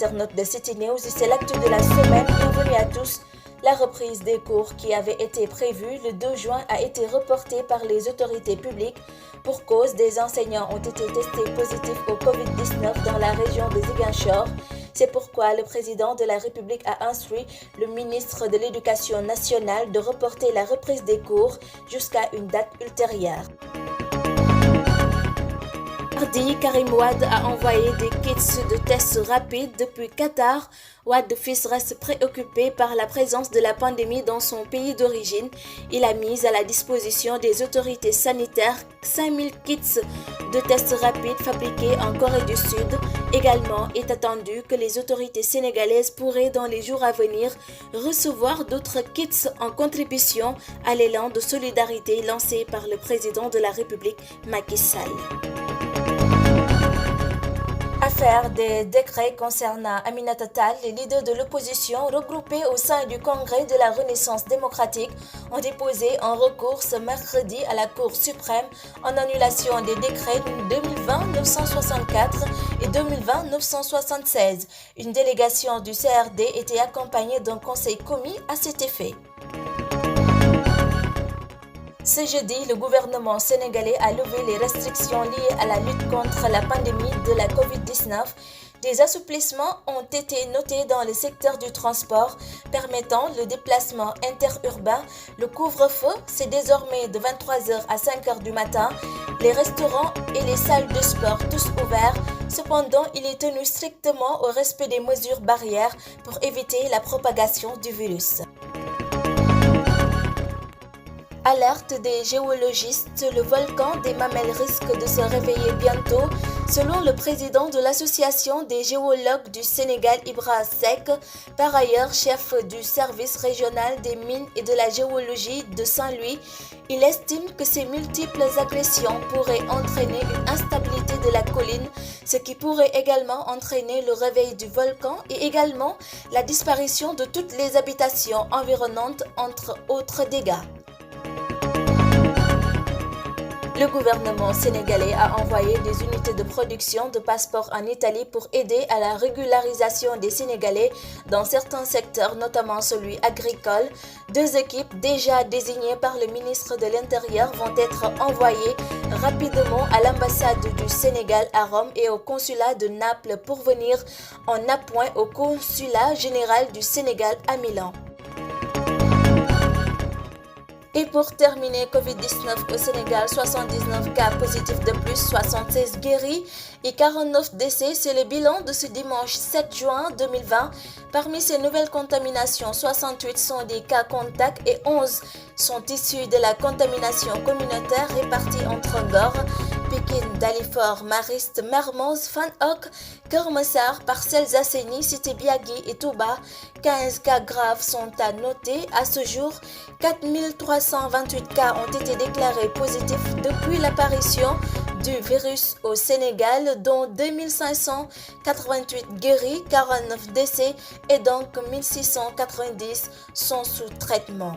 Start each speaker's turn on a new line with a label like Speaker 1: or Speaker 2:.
Speaker 1: internautes de City News, c'est l'actu de la semaine. Bienvenue à tous. La reprise des cours qui avait été prévue le 2 juin a été reportée par les autorités publiques pour cause des enseignants ont été testés positifs au Covid-19 dans la région de Ziguinchor. C'est pourquoi le président de la République a instruit le ministre de l'Éducation nationale de reporter la reprise des cours jusqu'à une date ultérieure. Mardi, Karim Wade a envoyé des kits de tests rapides depuis Qatar. Wade fils reste préoccupé par la présence de la pandémie dans son pays d'origine. Il a mis à la disposition des autorités sanitaires 5000 kits de tests rapides fabriqués en Corée du Sud. Également, est attendu que les autorités sénégalaises pourraient dans les jours à venir recevoir d'autres kits en contribution à l'élan de solidarité lancé par le président de la République, Macky Sall. Affaire des décrets concernant Aminata Tall, les leaders de l'opposition regroupés au sein du Congrès de la Renaissance démocratique ont déposé un recours ce mercredi à la Cour suprême en annulation des décrets 2020-964 et 2020-976. Une délégation du CRD était accompagnée d'un conseil commis à cet effet. Ce jeudi, le gouvernement sénégalais a levé les restrictions liées à la lutte contre la pandémie de la Covid-19. Des assouplissements ont été notés dans le secteur du transport, permettant le déplacement interurbain. Le couvre-feu, c'est désormais de 23h à 5h du matin. Les restaurants et les salles de sport, tous ouverts. Cependant, il est tenu strictement au respect des mesures barrières pour éviter la propagation du virus. Alerte des géologistes, le volcan des Mamelles risque de se réveiller bientôt. Selon le président de l'association des géologues du Sénégal, Ibra Seck, par ailleurs chef du service régional des mines et de la géologie de Saint-Louis, il estime que ces multiples agressions pourraient entraîner une instabilité de la colline, ce qui pourrait également entraîner le réveil du volcan et également la disparition de toutes les habitations environnantes, entre autres dégâts. Le gouvernement sénégalais a envoyé des unités de production de passeports en Italie pour aider à la régularisation des Sénégalais dans certains secteurs, notamment celui agricole. 2 équipes déjà désignées par le ministre de l'Intérieur vont être envoyées rapidement à l'ambassade du Sénégal à Rome et au consulat de Naples pour venir en appoint au consulat général du Sénégal à Milan. Et pour terminer, Covid-19 au Sénégal, 79 cas positifs de plus, 76 guéris et 49 décès. C'est le bilan de ce dimanche 7 juin 2020. Parmi ces nouvelles contaminations, 68 sont des cas contacts et 11 sont issus de la contamination communautaire répartie entre Ngor, Pikine, Dalifort, Mariste, Mermoz, Fan Hock, Keur Massar, Parcelles Assainies, Cité Biagui et Touba. 15 cas graves sont à noter. À ce jour, 4328 cas ont été déclarés positifs depuis l'apparition du virus au Sénégal, dont 2588 guéris, 49 décès et donc 1690 sont sous traitement.